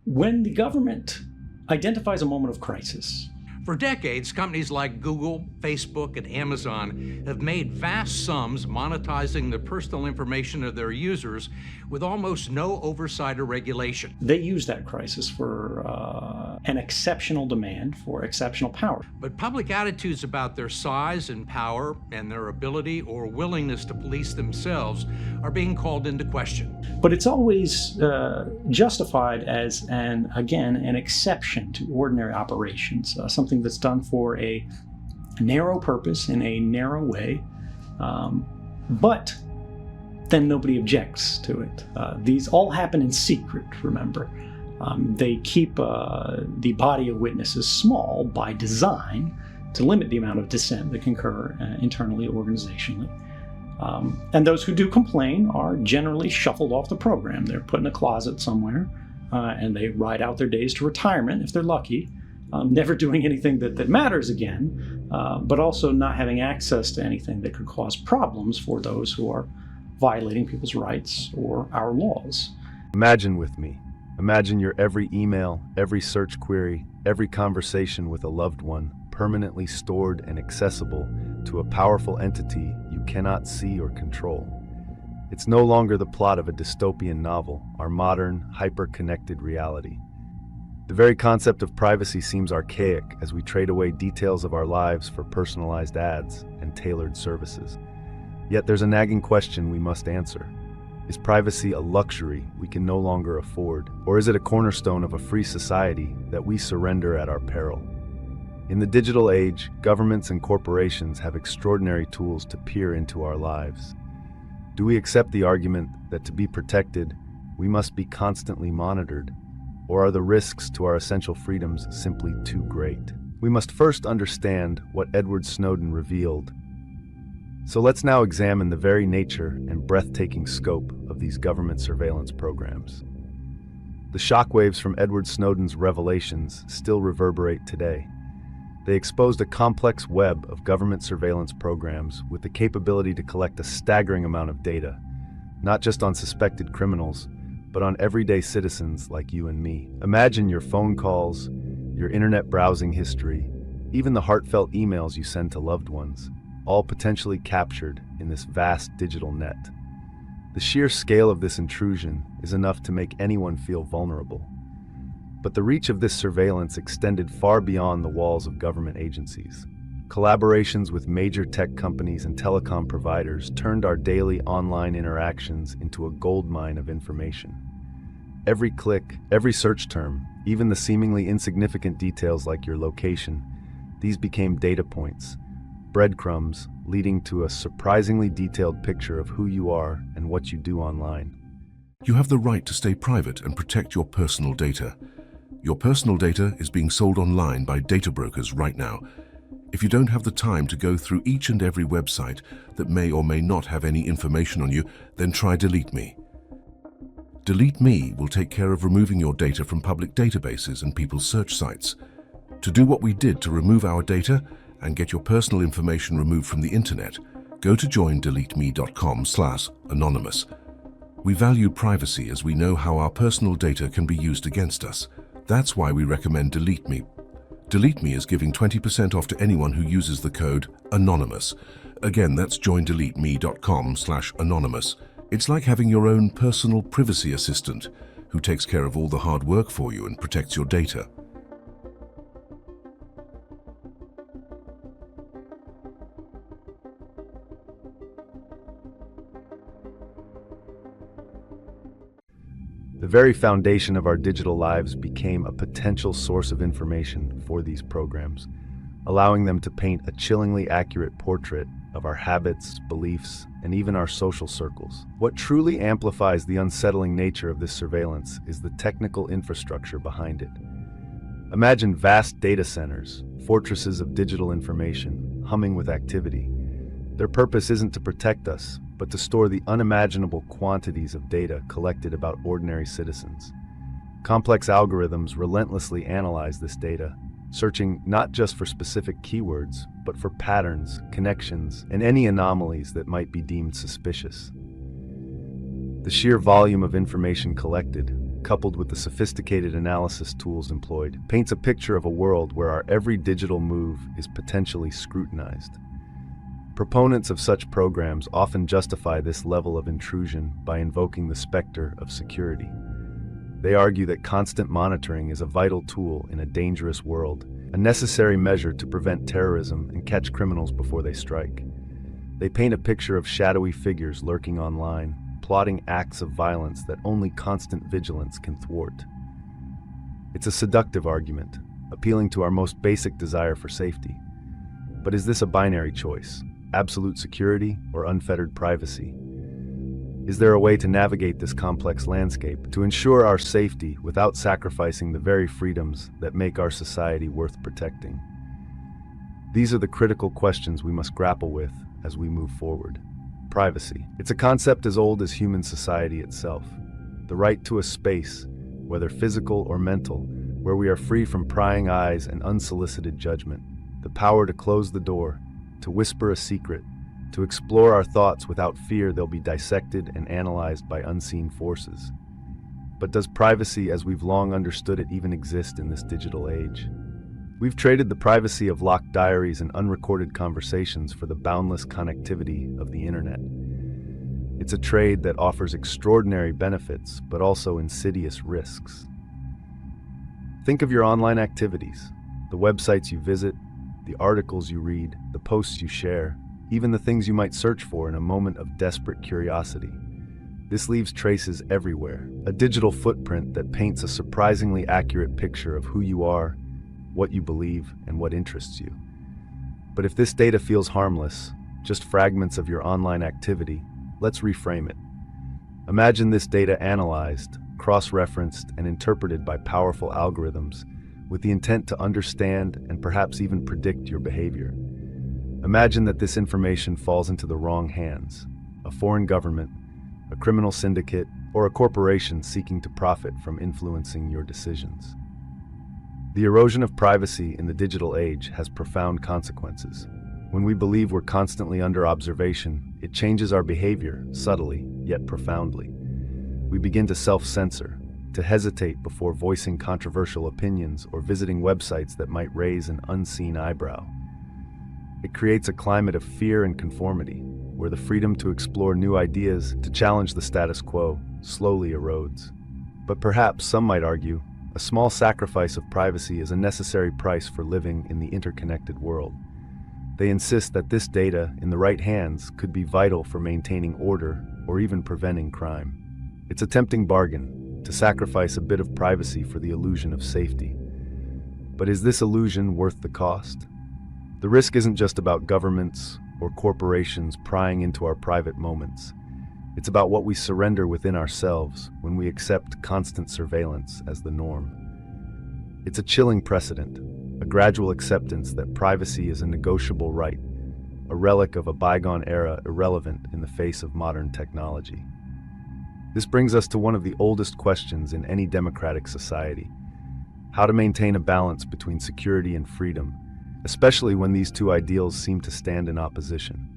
When the government identifies a moment of crisis, for decades, companies like Google, Facebook, and Amazon have made vast sums monetizing the personal information of their users with almost no oversight or regulation. they use that crisis for an exceptional demand for exceptional power. But public attitudes about their size and power and their ability or willingness to police themselves are being called into question. But it's always justified as, an exception to ordinary operations, something that's done for a narrow purpose in a narrow way, but then nobody objects to it. These all happen in secret, remember. They keep the body of witnesses small by design to limit the amount of dissent that can occur internally, organizationally. And those who do complain are generally shuffled off the program. They're put in a closet somewhere, and they ride out their days to retirement if they're lucky, never doing anything that matters again, but also not having access to anything that could cause problems for those who are violating people's rights or our laws. Imagine with me. Imagine your every email, every search query, every conversation with a loved one permanently stored and accessible to a powerful entity you cannot see or control. It's no longer the plot of a dystopian novel, our modern, hyper-connected reality. The very concept of privacy seems archaic as we trade away details of our lives for personalized ads and tailored services. Yet there's a nagging question we must answer. Is privacy a luxury we can no longer afford, or is it a cornerstone of a free society that we surrender at our peril? In the digital age, governments and corporations have extraordinary tools to peer into our lives. Do we accept the argument that to be protected, we must be constantly monitored, or are the risks to our essential freedoms simply too great? We must first understand what Edward Snowden revealed. So let's now examine the very nature and breathtaking scope of these government surveillance programs. The shockwaves from Edward Snowden's revelations still reverberate today. They exposed a complex web of government surveillance programs with the capability to collect a staggering amount of data, not just on suspected criminals, but on everyday citizens like you and me. Imagine your phone calls, your internet browsing history, even the heartfelt emails you send to loved ones, all potentially captured in this vast digital net. The sheer scale of this intrusion is enough to make anyone feel vulnerable. But the reach of this surveillance extended far beyond the walls of government agencies. Collaborations with major tech companies and telecom providers turned our daily online interactions into a goldmine of information. Every click, every search term, even the seemingly insignificant details like your location, these became data points, breadcrumbs leading to a surprisingly detailed picture of who you are and what you do online. You have the right to stay private and protect your personal data. Your personal data is being sold online by data brokers right now. If you don't have the time to go through each and every website that may or may not have any information on you, then try Delete Me. Delete Me will take care of removing your data from public databases and people's search sites. To do what we did to remove our data and get your personal information removed from the internet, go to joindeleteme.com/anonymous. We value privacy as we know how our personal data can be used against us. That's why we recommend Delete Me. Delete Me is giving 20% off to anyone who uses the code ANONYMOUS. Again, that's joindeleteme.com/anonymous. It's like having your own personal privacy assistant who takes care of all the hard work for you and protects your data. The very foundation of our digital lives became a potential source of information for these programs, allowing them to paint a chillingly accurate portrait of our habits, beliefs, and even our social circles. What truly amplifies the unsettling nature of this surveillance is the technical infrastructure behind it. Imagine vast data centers, fortresses of digital information, humming with activity. Their purpose isn't to protect us, but to store the unimaginable quantities of data collected about ordinary citizens. Complex algorithms relentlessly analyze this data, searching not just for specific keywords, but for patterns, connections, and any anomalies that might be deemed suspicious. The sheer volume of information collected, coupled with the sophisticated analysis tools employed, paints a picture of a world where our every digital move is potentially scrutinized. Proponents of such programs often justify this level of intrusion by invoking the specter of security. They argue that constant monitoring is a vital tool in a dangerous world, a necessary measure to prevent terrorism and catch criminals before they strike. They paint a picture of shadowy figures lurking online, plotting acts of violence that only constant vigilance can thwart. It's a seductive argument, appealing to our most basic desire for safety. But is this a binary choice? Absolute security or unfettered privacy? Is there a way to navigate this complex landscape to ensure our safety without sacrificing the very freedoms that make our society worth protecting? These are the critical questions we must grapple with as we move forward. Privacy. It's a concept as old as human society itself. The right to a space, whether physical or mental, where we are free from prying eyes and unsolicited judgment. The power to close the door, to whisper a secret, to explore our thoughts without fear they'll be dissected and analyzed by unseen forces. But does privacy as we've long understood it even exist in this digital age? We've traded the privacy of locked diaries and unrecorded conversations for the boundless connectivity of the internet. It's a trade that offers extraordinary benefits, but also insidious risks. Think of your online activities, the websites you visit, the articles you read, the posts you share, even the things you might search for in a moment of desperate curiosity. This leaves traces everywhere, a digital footprint that paints a surprisingly accurate picture of who you are, what you believe, and what interests you. But if this data feels harmless, just fragments of your online activity, let's reframe it. Imagine this data analyzed, cross-referenced, and interpreted by powerful algorithms with the intent to understand and perhaps even predict your behavior. Imagine that this information falls into the wrong hands, a foreign government, a criminal syndicate, or a corporation seeking to profit from influencing your decisions. The erosion of privacy in the digital age has profound consequences. When we believe we're constantly under observation, it changes our behavior subtly, yet profoundly. We begin to self-censor, to hesitate before voicing controversial opinions or visiting websites that might raise an unseen eyebrow. It creates a climate of fear and conformity, where the freedom to explore new ideas, to challenge the status quo, slowly erodes. But perhaps some might argue, a small sacrifice of privacy is a necessary price for living in the interconnected world. They insist that this data, in the right hands, could be vital for maintaining order or even preventing crime. It's a tempting bargain, to sacrifice a bit of privacy for the illusion of safety. But is this illusion worth the cost? The risk isn't just about governments or corporations prying into our private moments. It's about what we surrender within ourselves when we accept constant surveillance as the norm. It's a chilling precedent, a gradual acceptance that privacy is a negotiable right, a relic of a bygone era irrelevant in the face of modern technology. This brings us to one of the oldest questions in any democratic society: how to maintain a balance between security and freedom, especially when these two ideals seem to stand in opposition.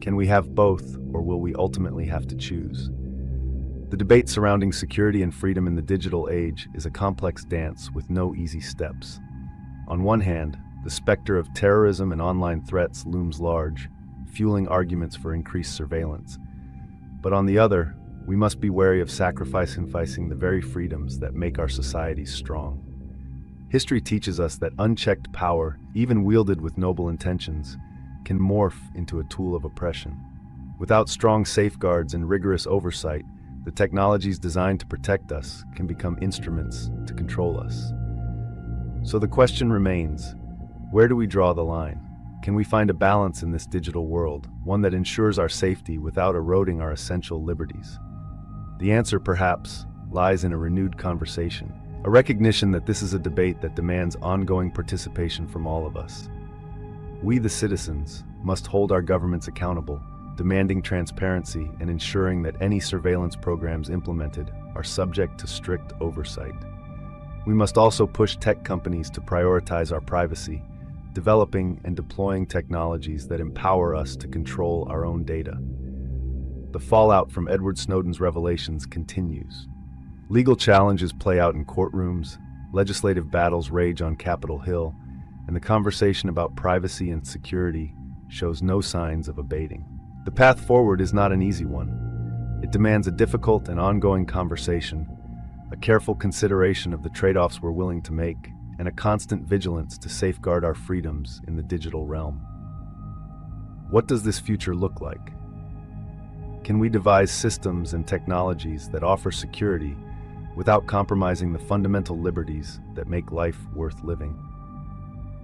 Can we have both, or will we ultimately have to choose? The debate surrounding security and freedom in the digital age is a complex dance with no easy steps. On one hand, the specter of terrorism and online threats looms large, fueling arguments for increased surveillance. But on the other, we must be wary of sacrificing the very freedoms that make our societies strong. History teaches us that unchecked power, even wielded with noble intentions, can morph into a tool of oppression. Without strong safeguards and rigorous oversight, the technologies designed to protect us can become instruments to control us. So the question remains, where do we draw the line? Can we find a balance in this digital world, one that ensures our safety without eroding our essential liberties? The answer, perhaps, lies in a renewed conversation, a recognition that this is a debate that demands ongoing participation from all of us. We, the citizens, must hold our governments accountable, demanding transparency and ensuring that any surveillance programs implemented are subject to strict oversight. We must also push tech companies to prioritize our privacy, developing and deploying technologies that empower us to control our own data. The fallout from Edward Snowden's revelations continues. Legal challenges play out in courtrooms, legislative battles rage on Capitol Hill, and the conversation about privacy and security shows no signs of abating. The path forward is not an easy one. It demands a difficult and ongoing conversation, a careful consideration of the trade-offs we're willing to make, and a constant vigilance to safeguard our freedoms in the digital realm. What does this future look like? Can we devise systems and technologies that offer security without compromising the fundamental liberties that make life worth living?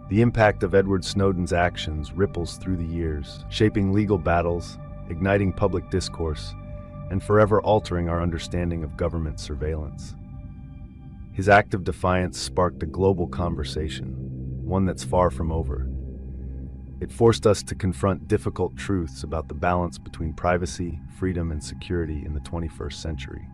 The impact of Edward Snowden's actions ripples through the years, shaping legal battles, igniting public discourse, and forever altering our understanding of government surveillance. His act of defiance sparked a global conversation, one that's far from over. It forced us to confront difficult truths about the balance between privacy, freedom, and security in the 21st century.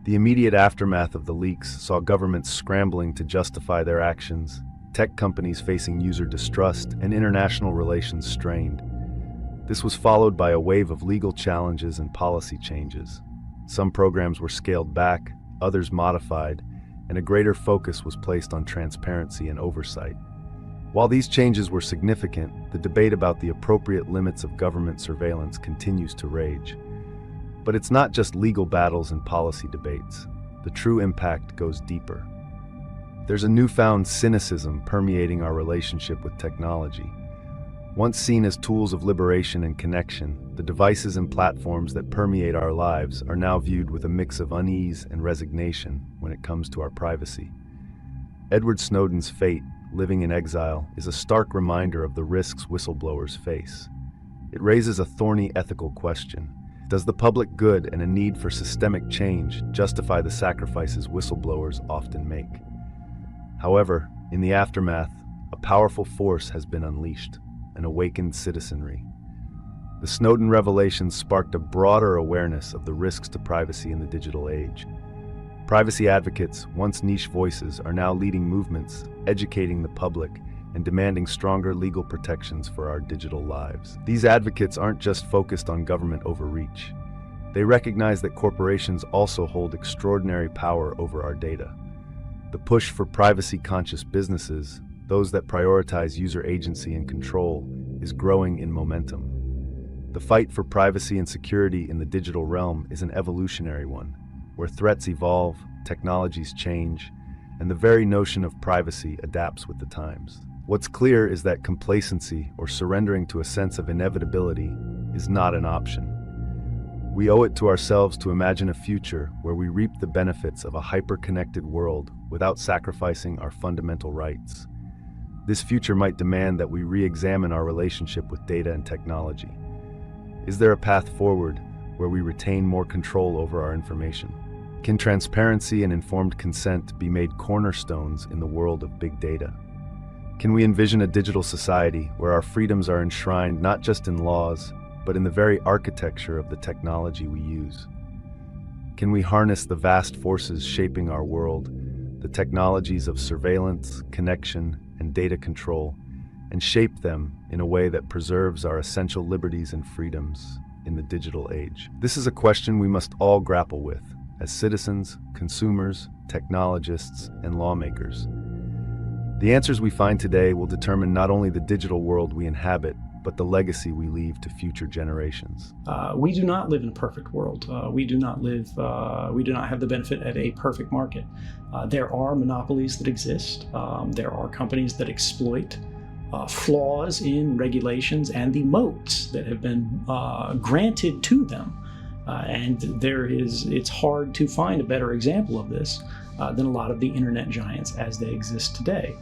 The immediate aftermath of the leaks saw governments scrambling to justify their actions, tech companies facing user distrust, and international relations strained. This was followed by a wave of legal challenges and policy changes. Some programs were scaled back, others modified, and a greater focus was placed on transparency and oversight. While these changes were significant, the debate about the appropriate limits of government surveillance continues to rage. But it's not just legal battles and policy debates. The true impact goes deeper. There's a newfound cynicism permeating our relationship with technology. Once seen as tools of liberation and connection, the devices and platforms that permeate our lives are now viewed with a mix of unease and resignation when it comes to our privacy. Edward Snowden's fate, living in exile, is a stark reminder of the risks whistleblowers face. It raises a thorny ethical question. Does the public good and a need for systemic change justify the sacrifices whistleblowers often make? However, in the aftermath, a powerful force has been unleashed, an awakened citizenry. The Snowden revelations sparked a broader awareness of the risks to privacy in the digital age. Privacy advocates, once niche voices, are now leading movements, educating the public, and demanding stronger legal protections for our digital lives. These advocates aren't just focused on government overreach. They recognize that corporations also hold extraordinary power over our data. The push for privacy-conscious businesses, those that prioritize user agency and control, is growing in momentum. The fight for privacy and security in the digital realm is an evolutionary one, where threats evolve, technologies change, and the very notion of privacy adapts with the times. What's clear is that complacency or surrendering to a sense of inevitability is not an option. We owe it to ourselves to imagine a future where we reap the benefits of a hyper-connected world without sacrificing our fundamental rights. This future might demand that we re-examine our relationship with data and technology. Is there a path forward where we retain more control over our information? Can transparency and informed consent be made cornerstones in the world of big data? Can we envision a digital society where our freedoms are enshrined not just in laws, but in the very architecture of the technology we use? Can we harness the vast forces shaping our world, the technologies of surveillance, connection, and data control, and shape them in a way that preserves our essential liberties and freedoms in the digital age? This is a question we must all grapple with as citizens, consumers, technologists, and lawmakers. The answers we find today will determine not only the digital world we inhabit, but the legacy we leave to future generations. We do not live in a perfect world. We do not have the benefit of a perfect market. There are monopolies that exist. There are companies that exploit flaws in regulations and the moats that have been granted to them. And it's hard to find a better example of this than a lot of the internet giants as they exist today.